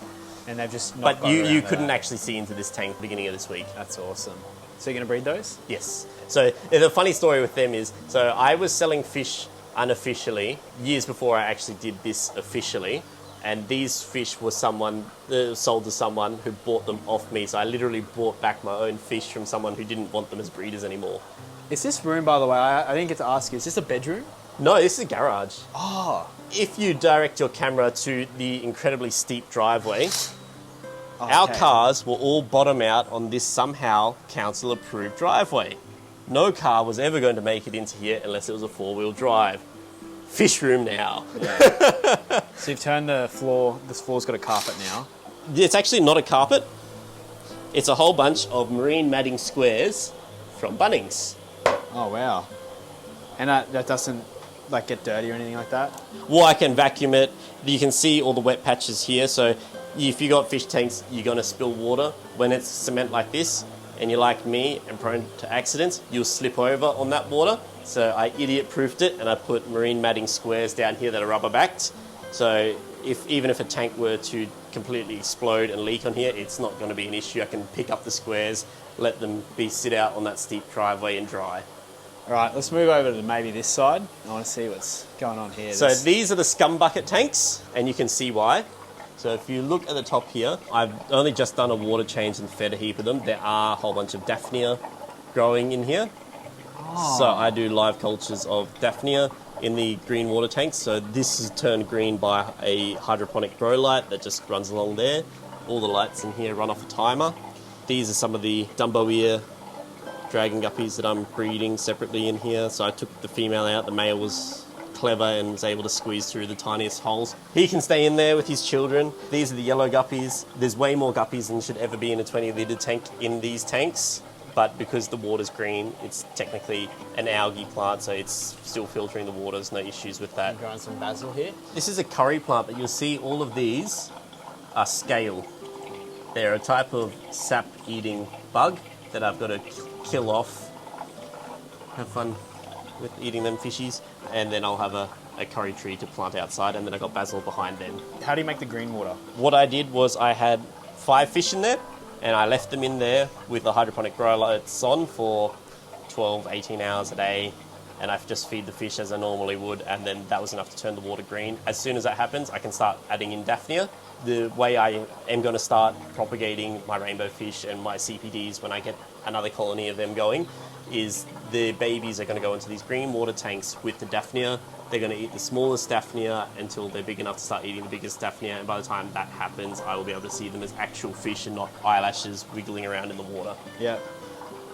And they've just not But got you around to couldn't that. actually see into this tank beginning of this week. That's awesome. So you're going to breed those? Yes. So the funny story with them is, so I was selling fish unofficially years before I actually did this officially. And these fish were sold to someone who bought them off me. So I literally bought back my own fish from someone who didn't want them as breeders anymore. Is this room, by the way, I didn't get to ask you, is this a bedroom? No, this is a garage. Oh. If you direct your camera to the incredibly steep driveway, Okay. our cars will all bottom out on this somehow council-approved driveway. No car was ever going to make it into here unless it was a four-wheel drive. Fish room now. So you've turned the floor, this floor's got a carpet now. It's actually not a carpet. It's a whole bunch of marine matting squares from Bunnings. Oh, wow. And that doesn't like get dirty or anything like that? Well, I can vacuum it. You can see all the wet patches here. So if you got fish tanks, you're going to spill water. When it's cement like this, and you're like me and prone to accidents, you'll slip over on that water. So I idiot-proofed it, and I put marine matting squares down here that are rubber-backed. So even if a tank were to completely explode and leak on here, it's not going to be an issue. I can pick up the squares, let them sit out on that steep driveway and dry. All right, let's move over to maybe this side. I want to see what's going on here. So these are the scum bucket tanks, and you can see why. So if you look at the top here, I've only just done a water change and fed a heap of them. There are a whole bunch of Daphnia growing in here. So I do live cultures of Daphnia in the green water tanks. So this is turned green by a hydroponic grow light that just runs along there. All the lights in here run off a timer. These are some of the Dumbo ear dragon guppies that I'm breeding separately in here. So I took the female out, the male was clever and was able to squeeze through the tiniest holes. He can stay in there with his children. These are the yellow guppies. There's way more guppies than should ever be in a 20-litre tank in these tanks. But because the water's green, it's technically an algae plant, so it's still filtering the water. There's no issues with that. I'm growing some basil here. This is a curry plant, but you'll see all of these are scale. They're a type of sap-eating bug that I've got to kill off. Have fun with eating them fishies. And then I'll have a curry tree to plant outside, and then I've got basil behind them. How do you make the green water? What I did was I had 5 fish in there, and I left them in there with the hydroponic grow lights on for 12, 18 hours a day, and I just feed the fish as I normally would, and then that was enough to turn the water green. As soon as that happens, I can start adding in Daphnia. The way I am going to start propagating my rainbow fish and my CPDs when I get another colony of them going is the babies are going to go into these green water tanks with the Daphnia. They're going to eat the smallest Daphnia until they're big enough to start eating the biggest Daphnia, and by the time that happens, I will be able to see them as actual fish and not eyelashes wiggling around in the water. Yeah.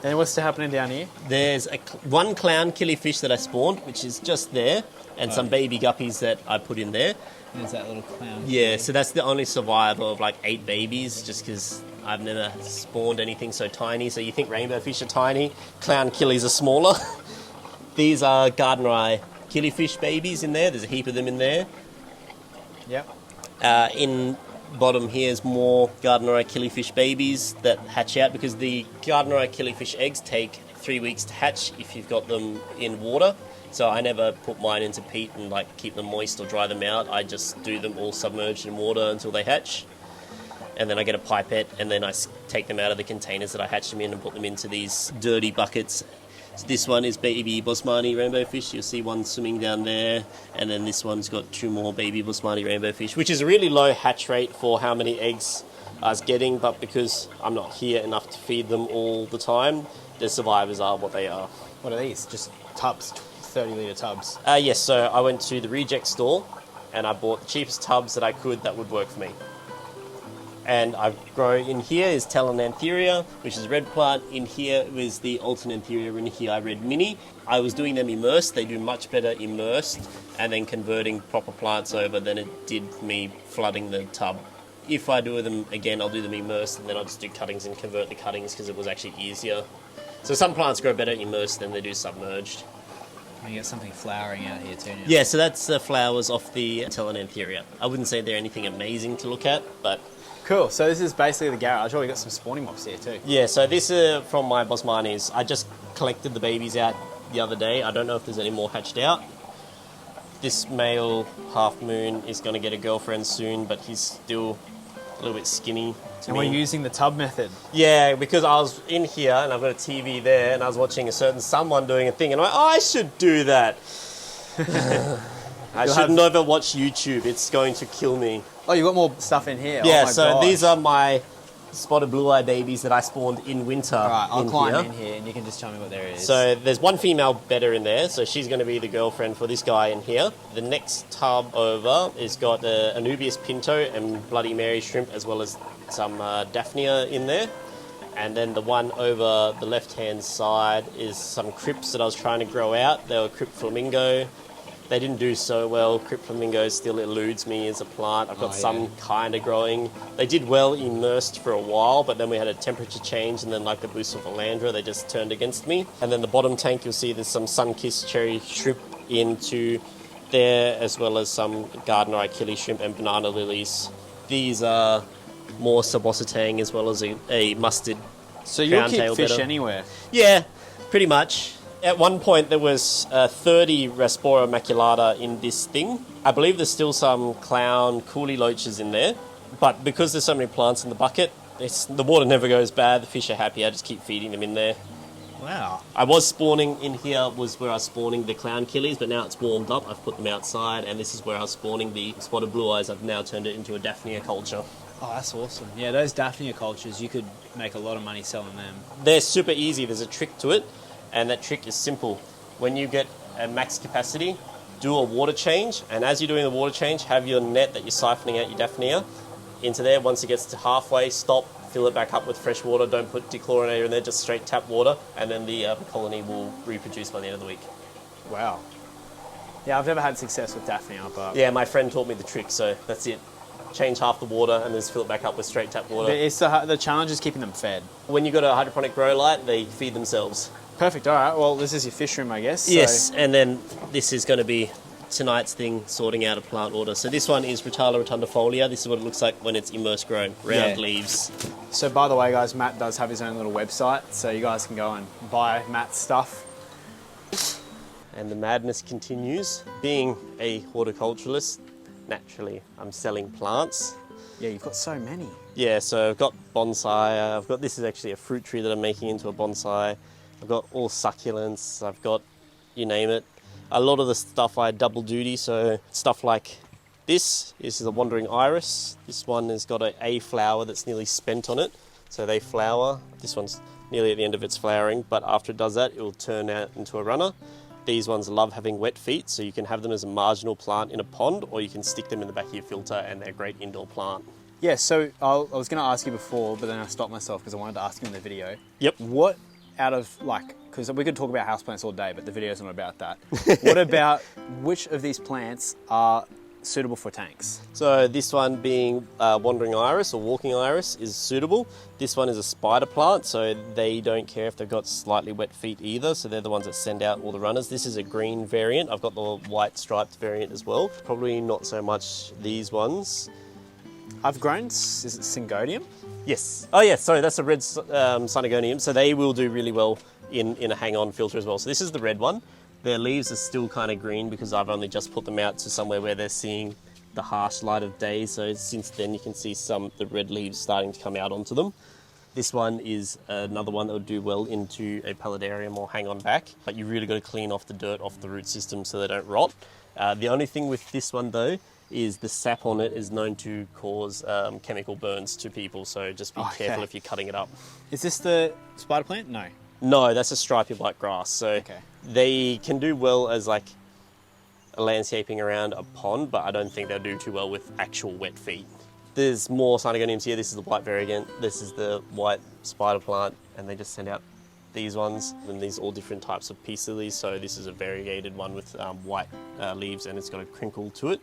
And what's happening down here? There's one clown killifish that I spawned, which is just there, and some baby guppies that I put in there. There's that little clown. Yeah, so that's the only survivor of like 8 babies, just because I've never spawned anything so tiny. So you think rainbow fish are tiny, clown killies are smaller. These are garden eye killifish babies in there. There's a heap of them in there. Yep. In bottom here is more garden eye killifish babies that hatch out, because the garden eye killifish eggs take 3 weeks to hatch if you've got them in water. So I never put mine into peat and like keep them moist or dry them out. I just do them all submerged in water until they hatch. And then I get a pipette, and then I take them out of the containers that I hatched them in and put them into these dirty buckets. So this one is baby Bosmani rainbow fish. You'll see one swimming down there. And then this one's got 2 more baby Bosmani rainbow fish, which is a really low hatch rate for how many eggs I was getting. But because I'm not here enough to feed them all the time, the survivors are what they are. What are these? Just tubs, 30-litre tubs? Yes, so I went to the reject store and I bought the cheapest tubs that I could that would work for me. And I've grown in here is Telenantheria, which is a red plant. In here was the Alternantheria. In here I read mini. I was doing them immersed. They do much better immersed, and then converting proper plants over than it did me flooding the tub. If I do them again, I'll do them immersed, and then I'll just do cuttings and convert the cuttings because it was actually easier. So some plants grow better immersed than they do submerged. And you got something flowering out here too now. Yeah, so that's the flowers off the Telenantheria. I wouldn't say they're anything amazing to look at, but... Cool, so this is basically the garage. Oh, we got some spawning mobs here too. Yeah, so this is from my Bosmanis. I just collected the babies out the other day. I don't know if there's any more hatched out. This male half moon is going to get a girlfriend soon, but he's still little bit skinny to And me. we're using the tub method. Yeah, because I was in here and I've got a TV there and I was watching a certain someone doing a thing and I'm like, I should do that. I should never watch YouTube. It's going to kill me. Oh, you got more stuff in here. Yeah, oh my so gosh. these are my spotted blue-eye babies that I spawned in winter. All right, I'll in climb here. in here and you can just tell me what there is. So there's one female better in there, so she's going to be the girlfriend for this guy in here. The next tub over is got a Anubias pinto and Bloody Mary shrimp, as well as some Daphnia in there. And then the one over the left-hand side is some crypts that I was trying to grow out. They were crypt flamingo. They didn't do so well. Crypt flamingo still eludes me as a plant. I've got some kind of growing. They did well immersed for a while, but then we had a temperature change, and then like the Bucephalandra, they just turned against me. And then the bottom tank, you'll see there's some sun-kissed cherry shrimp into there, as well as some gardener Achilles shrimp and banana lilies. These are more Sabositang, as well as a mustard. So you'll crown keep tail fish better. anywhere? Yeah, pretty much. At one point, there was 30 Raspora maculata in this thing. I believe there's still some clown coolie loaches in there, but because there's so many plants in the bucket, the water never goes bad. The fish are happy. I just keep feeding them in there. Wow. I was spawning in here, was where I was spawning the clown killies, but now it's warmed up. I've put them outside, and this is where I was spawning the spotted blue eyes. I've now turned it into a Daphnia culture. Oh, that's awesome. Yeah, those Daphnia cultures, you could make a lot of money selling them. They're super easy. There's a trick to it, and that trick is simple. When you get a max capacity, do a water change, and as you're doing the water change, have your net that you're siphoning out your Daphnia into there. Once it gets to halfway, stop, fill it back up with fresh water. Don't put dechlorinator in there, just straight tap water, and then the colony will reproduce by the end of the week. Wow. Yeah, I've never had success with Daphnia, but... Yeah, my friend taught me the trick, so that's it. Change half the water and then just fill it back up with straight tap water. It's the challenge is keeping them fed. When you've got a hydroponic grow light, they feed themselves. Perfect, all right. Well, this is your fish room, I guess. So. Yes, and then this is going to be tonight's thing, sorting out a plant order. So this one is Rotala rotundifolia. This is what it looks like when it's immersed grown. Round leaves. So by the way, guys, Matt does have his own little website, so you guys can go and buy Matt's stuff. And the madness continues. Being a horticulturalist, naturally, I'm selling plants. Yeah, you've got so many. Yeah, so I've got bonsai. This is actually a fruit tree that I'm making into a bonsai. I've got all succulents. I've got, you name it. A lot of the stuff I double duty, so stuff like this is a wandering iris. This one has got a flower that's nearly spent on it. So they flower. This one's nearly at the end of its flowering, but after it does that, it will turn out into a runner. These ones love having wet feet, so you can have them as a marginal plant in a pond, or you can stick them in the back of your filter, and they're a great indoor plant. Yeah, so I was going to ask you before, but then I stopped myself because I wanted to ask you in the video. Yep. What out of, because we could talk about houseplants all day, but the video's not about that. What about which of these plants are suitable for tanks? So this one being wandering iris or walking iris is suitable. This one is a spider plant, so they don't care if they've got slightly wet feet either, so they're the ones that send out all the runners. This is a green variant. I've got the white striped variant as well. Probably not so much these ones. I've grown, is it Syngonium? Yes. Oh yeah, sorry, that's a red Synagonium, so they will do really well in a hang-on filter as well. So this is the red one. Their leaves are still kind of green because I've only just put them out to somewhere where they're seeing the harsh light of day. So since then you can see the red leaves starting to come out onto them. This one is another one that would do well into a paludarium or hang on back, but you really got to clean off the dirt off the root system so they don't rot. The only thing with this one though is the sap on it is known to cause chemical burns to people, so just be careful if you're cutting it up. Is this the spider plant? No. No, that's a stripy white grass. So they can do well as like a landscaping around a pond, but I don't think they'll do too well with actual wet feet. There's more Synagoniums here. This is the white variegant. This is the white spider plant, and they just send out these ones, and these all different types of peace lilies. So this is a variegated one with white leaves, and it's got a crinkle to it.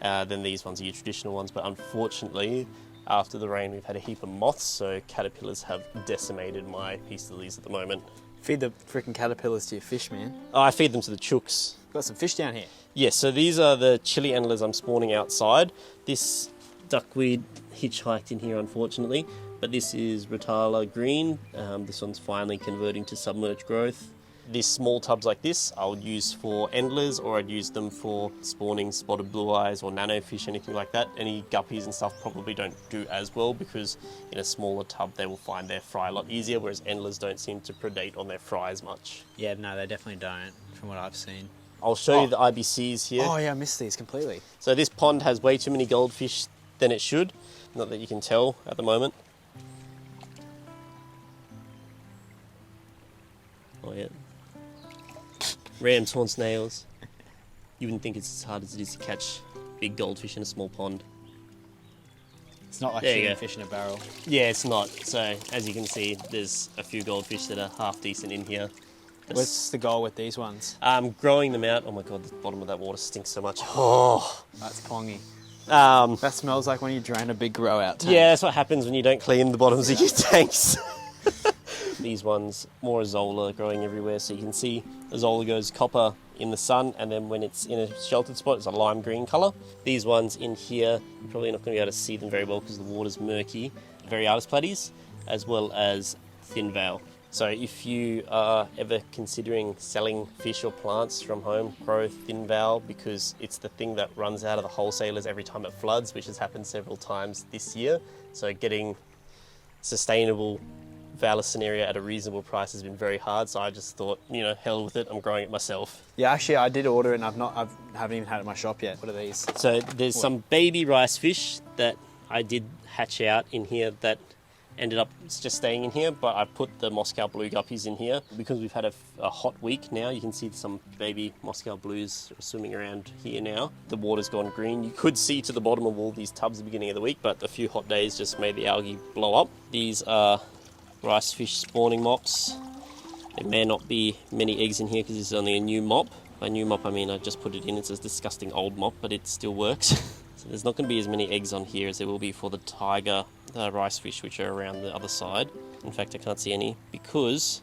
Then these ones are your traditional ones, but unfortunately, after the rain, we've had a heap of moths, so caterpillars have decimated my peace lilies at the moment. Feed the freaking caterpillars to your fish, man. I feed them to the chooks. Got some fish down here. Yes, so these are the chili antlers I'm spawning outside. This duckweed hitchhiked in here, unfortunately, but this is Rotala green. This one's finally converting to submerged growth. These small tubs like this, I'll use for endlers, or I'd use them for spawning spotted blue eyes or nanofish, anything like that. Any guppies and stuff probably don't do as well because in a smaller tub they will find their fry a lot easier, whereas endlers don't seem to predate on their fry as much. Yeah, no, they definitely don't, from what I've seen. I'll show you the IBCs here. Oh yeah, I missed these completely. So this pond has way too many goldfish than it should. Not that you can tell at the moment. Oh yeah. Ram's horn snails. You wouldn't think it's as hard as it is to catch big goldfish in a small pond. It's not like There you shooting go. fish in a barrel. Yeah, it's not. So as you can see, there's a few goldfish that are half decent in here. What's the goal with these ones? Growing them out. Oh my god, the bottom of that water stinks so much. Oh. That's pongy. Um, That smells like when you drain a big grow out tank. yeah, that's what happens when you don't clean the bottoms of your tanks. These ones, more azola growing everywhere. So you can see azola goes copper in the sun, and then when it's in a sheltered spot, it's a lime green colour. These ones in here, you're probably not going to be able to see them very well because the water's murky. Variatus platies, as well as thin veil. So if you are ever considering selling fish or plants from home, grow thin veil because it's the thing that runs out of the wholesalers every time it floods, which has happened several times this year. So getting sustainable valor scenario at a reasonable price has been very hard. So I just thought, you know, hell with it, I'm growing it myself. Yeah, actually, I did order it and I haven't even had it in my shop yet. What are these? So there's some baby rice fish that I did hatch out in here that ended up just staying in here, but I put the Moscow blue guppies in here because we've had a hot week now. You can see some baby Moscow blues swimming around here now. The water's gone green. You could see to the bottom of all these tubs at the beginning of the week, but a few hot days just made the algae blow up. These are rice fish spawning mops. There may not be many eggs in here because this is only a new mop. By new mop I mean I just put it in. It's a disgusting old mop, but it still works. So there's not going to be as many eggs on here as there will be for the tiger rice fish, which are around the other side. In fact, I can't see any because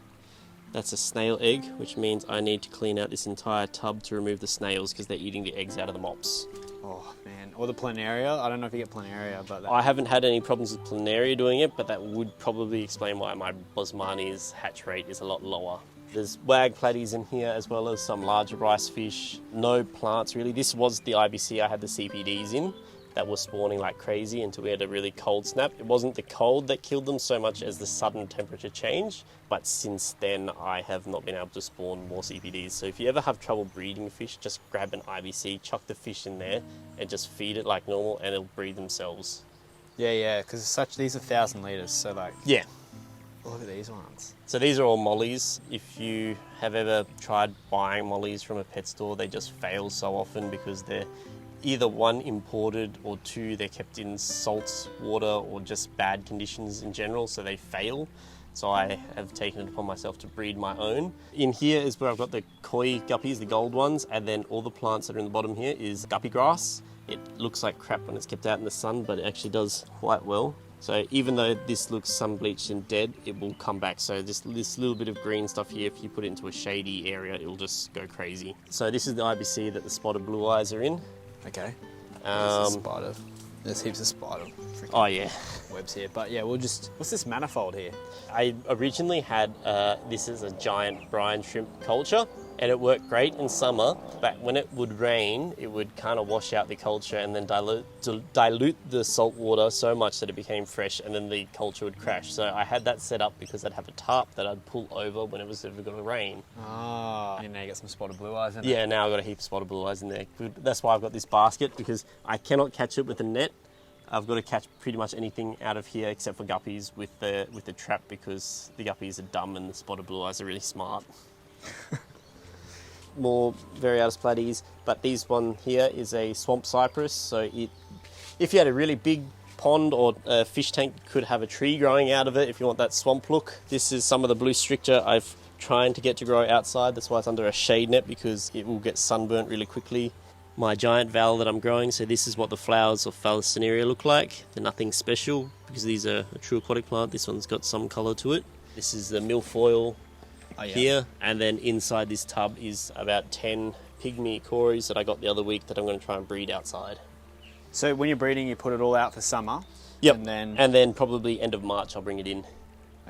that's a snail egg, which means I need to clean out this entire tub to remove the snails because they're eating the eggs out of the mops. Oh man, or the planaria. I don't know if you get planaria, but I haven't had any problems with planaria doing it, but that would probably explain why my Bosmani's hatch rate is a lot lower. There's wag platies in here as well as some larger rice fish. No plants really. This was the IBC I had the CPDs in that were spawning like crazy until we had a really cold snap. It wasn't the cold that killed them so much as the sudden temperature change, but since then I have not been able to spawn more CPDs. So if you ever have trouble breeding fish, just grab an IBC, chuck the fish in there and just feed it like normal and it'll breed themselves. yeah, because these are 1,000 litres, so like, Yeah. look at these ones. So these are all mollies. If you have ever tried buying mollies from a pet store, they just fail so often because they're either one, imported, or two, they're kept in salt water or just bad conditions in general, so they fail. So I have taken it upon myself to breed my own. In here is where I've got the koi guppies, the gold ones, and then all the plants that are in the bottom here is guppy grass. It looks like crap when it's kept out in the sun, but it actually does quite well. So even though this looks sun bleached and dead, it will come back. So this little bit of green stuff here, if you put it into a shady area, it'll just go crazy. So this is the IBC that the spotted blue eyes are in. Okay. There's a spider. There's heaps of spider freaking Oh yeah. webs here. But yeah, what's this manifold here? I originally had this as a giant brine shrimp culture, and it worked great in summer, but when it would rain, it would kind of wash out the culture and then dilute the salt water so much that it became fresh, and then the culture would crash. So I had that set up because I'd have a tarp that I'd pull over when it was ever going to rain. Ah, and now you got some spotted blue eyes in it. Yeah, now I've got a heap of spotted blue eyes in there. That's why I've got this basket, because I cannot catch it with a net. I've got to catch pretty much anything out of here except for guppies with the trap, because the guppies are dumb and the spotted blue eyes are really smart. More Variatus platies, but this one here is a swamp cypress. So if you had a really big pond or a fish tank, you could have a tree growing out of it if you want that swamp look. This is some of the blue stricta I've trying to get to grow outside. That's why it's under a shade net, because it will get sunburnt really quickly. My giant val that I'm growing, so this is what the flowers of Thalassoneria look like. They're nothing special because these are a true aquatic plant. This one's got some colour to it. This is the milfoil here, and then inside this tub is about 10 pygmy cories that I got the other week that I'm going to try and breed outside. So when you're breeding, you put it all out for summer? Yep, And then and then probably end of March I'll bring it in.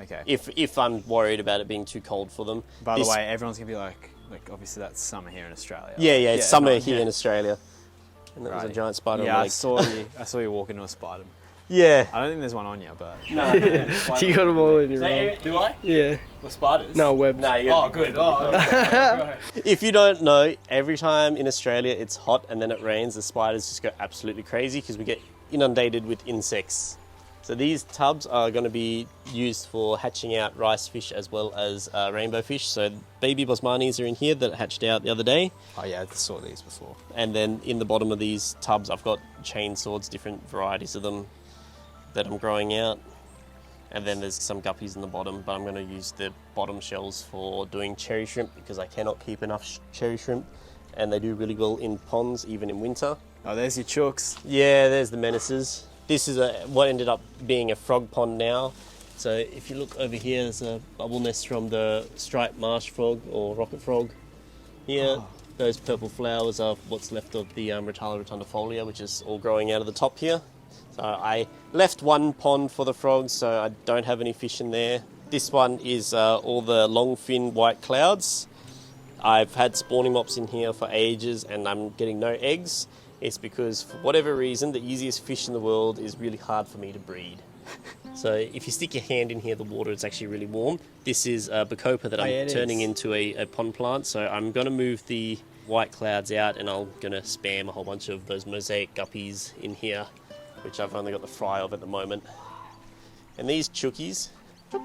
Okay. If I'm worried about it being too cold for them. By the way, everyone's gonna be like obviously that's summer here in Australia. Yeah, it's summer not- here yeah. in Australia. And there was a Right. giant spider on Yeah, my I leg. saw you walk into a spider. Yeah. I don't think there's one on you, but No, You got them all in your room. do I? Yeah. With spiders? No, webs. No, Oh, good. Oh, If you don't know, every time in Australia it's hot and then it rains, the spiders just go absolutely crazy because we get inundated with insects. So these tubs are going to be used for hatching out rice fish as well as rainbow fish. So baby bosmanis are in here that hatched out the other day. oh yeah, I saw these before. And then in the bottom of these tubs, I've got chain swords, different varieties of them that I'm growing out. And then there's some guppies in the bottom, but I'm going to use the bottom shells for doing cherry shrimp because I cannot keep enough cherry shrimp. And they do really well in ponds, even in winter. Oh, there's your chooks. Yeah, there's the menaces. This is what ended up being a frog pond now. So if you look over here, there's a bubble nest from the striped marsh frog or rocket frog. Here, those purple flowers are what's left of the Rotala rotundifolia, which is all growing out of the top here. So I left one pond for the frogs, so I don't have any fish in there. This one is all the long fin white clouds. I've had spawning mops in here for ages and I'm getting no eggs. It's because for whatever reason, the easiest fish in the world is really hard for me to breed. So if you stick your hand in here, the water is actually really warm. This is a bacopa that I'm turning into a pond plant. So I'm going to move the white clouds out and I'm going to spam a whole bunch of those mosaic guppies in here, which I've only got the fry of at the moment. And these chookies. Come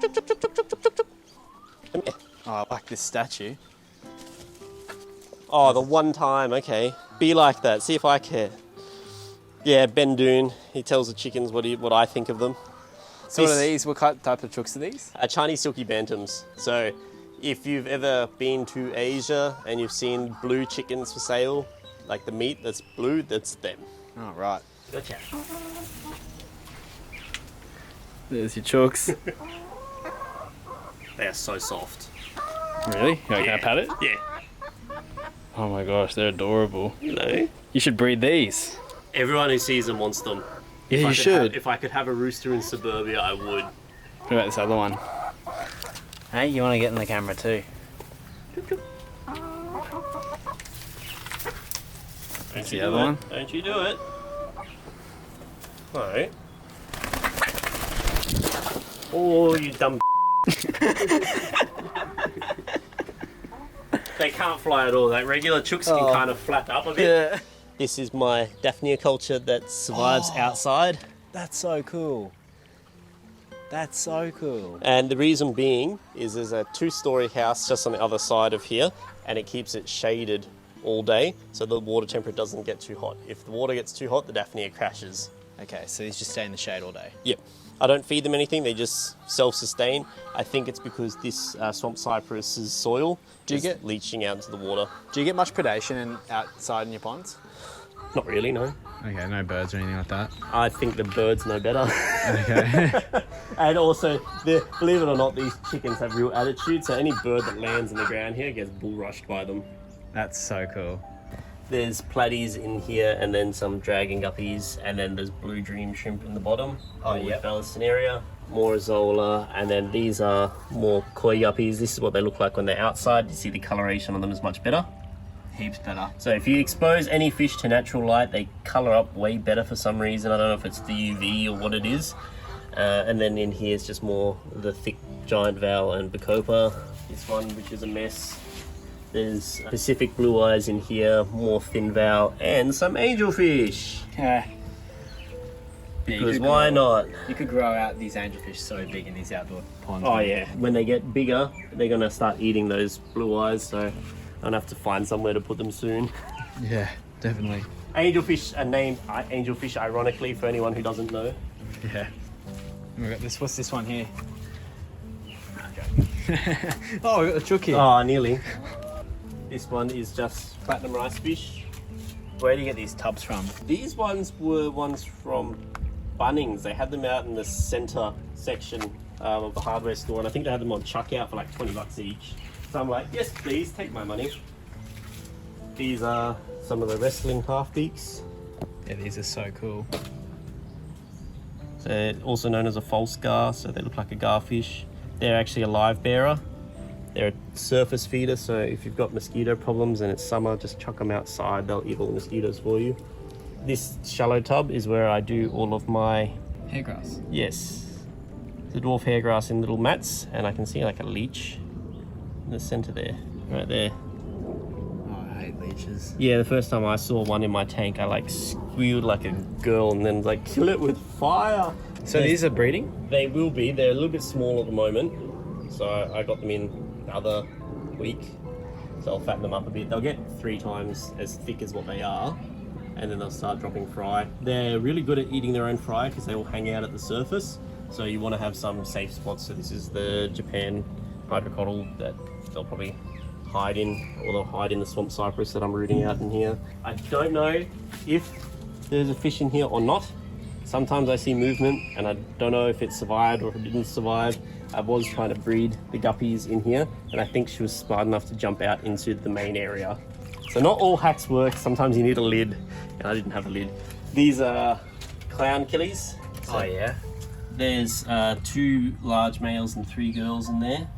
here. Oh, I like this statue. Oh, the one time, okay. Be like that, see if I care. Yeah, Ben Doon, he tells the chickens what I think of them. So what are these? What type of chooks are these? Chinese silky bantams. So if you've ever been to Asia and you've seen blue chickens for sale, like the meat that's blue, that's them. Oh, right. Gotcha. There's your chooks. They are so soft. Really? Can I pat it? Yeah. Oh my gosh, they're adorable. You know? You should breed these. Everyone who sees them wants them. Yeah, you should. If I could have a rooster in suburbia, I would. What about this other one? Hey, you want to get in the camera too? That's the other one. Don't you do it. No. Oh, you dumb. They can't fly at all. Like regular chooks can kind of flap up a bit. Yeah. This is my Daphnia culture that survives outside. That's so cool. That's so cool. And the reason being is there's a 2-story house just on the other side of here and it keeps it shaded all day so the water temperature doesn't get too hot. If the water gets too hot, the Daphnia crashes. Okay, so these just stay in the shade all day. Yep. I don't feed them anything, they just self-sustain. I think it's because this swamp cypress's soil is leaching out into the water. Do you get much predation outside in your ponds? Not really, no. Okay, no birds or anything like that. I think the birds know better. Okay. And also, believe it or not, these chickens have real attitude, so any bird that lands on the ground here gets bull rushed by them. That's so cool. There's platies in here, and then some dragon guppies, and then there's blue dream shrimp in the bottom. With Vallisneria, more Azola, and then these are more koi guppies. This is what they look like when they're outside. You see the coloration on them is much better. Heaps better. So if you expose any fish to natural light, they color up way better for some reason. I don't know if it's the UV or what it is. And then in here is just more the thick giant val and bacopa. This one, which is a mess. There's Pacific blue eyes in here, more thin val, and some angelfish. Yeah. Because why not? You could grow out these angelfish so big in these outdoor ponds. Oh yeah, when they get bigger, they're gonna start eating those blue eyes, so I'm gonna have to find somewhere to put them soon. Yeah, definitely. Angelfish are named angelfish ironically for anyone who doesn't know. Yeah. We got this. What's this one here? Oh, we got the chooky. Oh, nearly. This one is just platinum rice fish. Where do you get these tubs from? These ones were ones from Bunnings. They had them out in the centre section of the hardware store, and I think they had them on chuck out for like 20 bucks each. So I'm like, yes please, take my money. These are some of the wrestling half beaks. Yeah, these are so cool. So also known as a false gar, so they look like a garfish. They're actually a live bearer. They're a surface feeder, so if you've got mosquito problems and it's summer, just chuck them outside. They'll eat all the mosquitoes for you. This shallow tub is where I do all of my... Hairgrass. Yes. The dwarf hairgrass in little mats, and I can see like a leech in the center there, right there. Oh, I hate leeches. Yeah, the first time I saw one in my tank, I like squealed like a girl and then like kill it with fire. So these are breeding? They will be. They're a little bit small at the moment. So I got them in the other week. So I'll fatten them up a bit. They'll get 3 times as thick as what they are. And then they'll start dropping fry. They're really good at eating their own fry because they all hang out at the surface. So you want to have some safe spots. So this is the Japan hydrocotyle that they'll probably hide in, or they'll hide in the swamp cypress that I'm rooting out in here. I don't know if there's a fish in here or not. Sometimes I see movement and I don't know if it survived or if it didn't survive. I was trying to breed the guppies in here and I think she was smart enough to jump out into the main area. So not all hacks work, sometimes you need a lid, and I didn't have a lid. These are clown killies. So Oh yeah. there's 2 large males and 3 girls in there.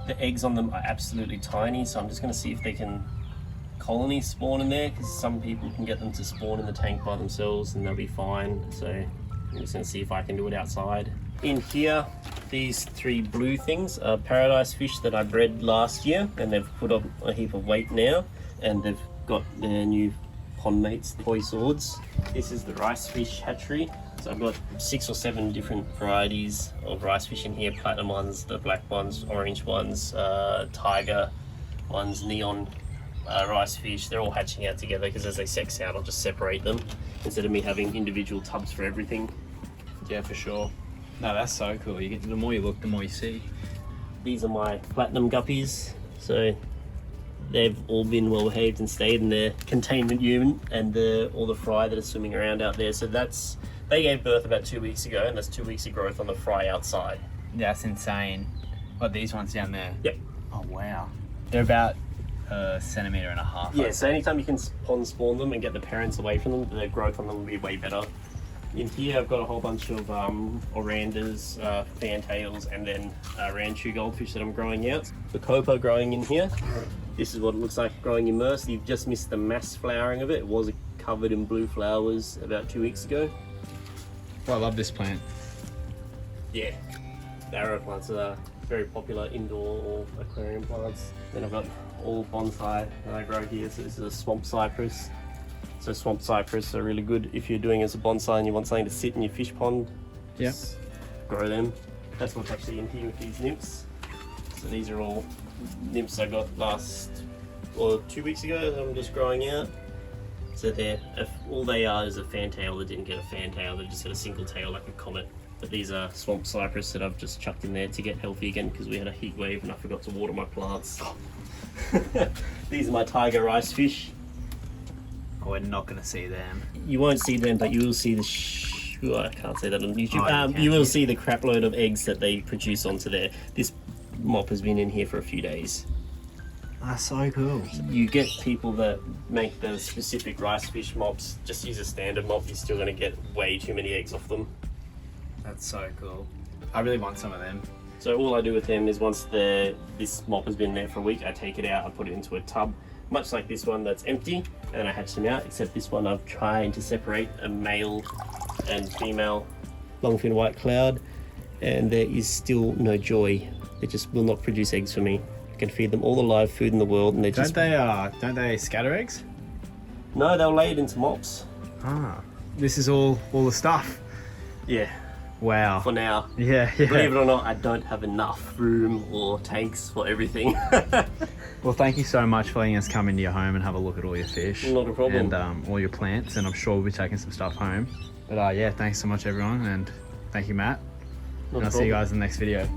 The eggs on them are absolutely tiny, so I'm just going to see if they can colony spawn in there, because some people can get them to spawn in the tank by themselves and they'll be fine. So I'm just going to see if I can do it outside. In here, these 3 blue things are paradise fish that I bred last year, and they've put up a heap of weight now, and they've got their new pond mates, the koi swords. This is the rice fish hatchery. So I've got 6 or 7 different varieties of rice fish in here. Platinum ones, the black ones, orange ones, tiger ones, neon rice fish. They're all hatching out together because as they sex out, I'll just separate them instead of me having individual tubs for everything. Yeah, for sure. No, that's so cool. You get, the more you look, the more you see. These are my platinum guppies. So they've all been well behaved and stayed in their containment unit, and all the fry that are swimming around out there. So they gave birth about 2 weeks ago, and that's 2 weeks of growth on the fry outside. That's insane. What, these ones down there? Yep. Oh, wow. They're about 1.5 centimeters. Yeah, so anytime you can pond spawn them and get the parents away from them, the growth on them will be way better. In here I've got a whole bunch of orandas, fantails, and then ranchu goldfish that I'm growing out. The copa growing in here. This is what it looks like growing immersed. You've just missed the mass flowering of it. It was covered in blue flowers about 2 weeks ago. Well, I love this plant. Yeah, the arrow plants are very popular indoor or aquarium plants. Then I've got all bonsai that I grow here. So this is a swamp cypress. So swamp cypress are really good if you're doing as a bonsai and you want something to sit in your fish pond. Yeah. Just grow them. That's what's actually in here with these nymphs. So these are all nymphs I got 2 weeks ago that I'm just growing out. So all they are is a fantail that didn't get a fantail, they just had a single tail like a comet. But these are swamp cypress that I've just chucked in there to get healthy again because we had a heat wave and I forgot to water my plants. These are my tiger rice fish. Oh, we're not going to see them. You won't see them, but you will see I can't say that on YouTube. Oh, you will see the crap load of eggs that they produce onto there. This mop has been in here for a few days. That's so cool. You get people that make the specific rice fish mops, just use a standard mop, you're still going to get way too many eggs off them. That's so cool. I really want some of them. So all I do with them is once this mop has been there for a week, I take it out, I put it into a tub, much like this one that's empty, and then I hatch them out, except this one I've tried to separate a male and female longfin white cloud, and there is still no joy. They just will not produce eggs for me. I can feed them all the live food in the world, and Don't they scatter eggs? No, they'll lay it into mops. Ah, this is all the stuff. Yeah, Wow. for now. Yeah. Believe it or not, I don't have enough room or tanks for everything. Well, thank you so much for letting us come into your home and have a look at all your fish. Not a problem. And all your plants, and I'm sure we'll be taking some stuff home. But yeah, thanks so much everyone, and thank you, Matt. Not And a I'll see you problem. guys in the next video.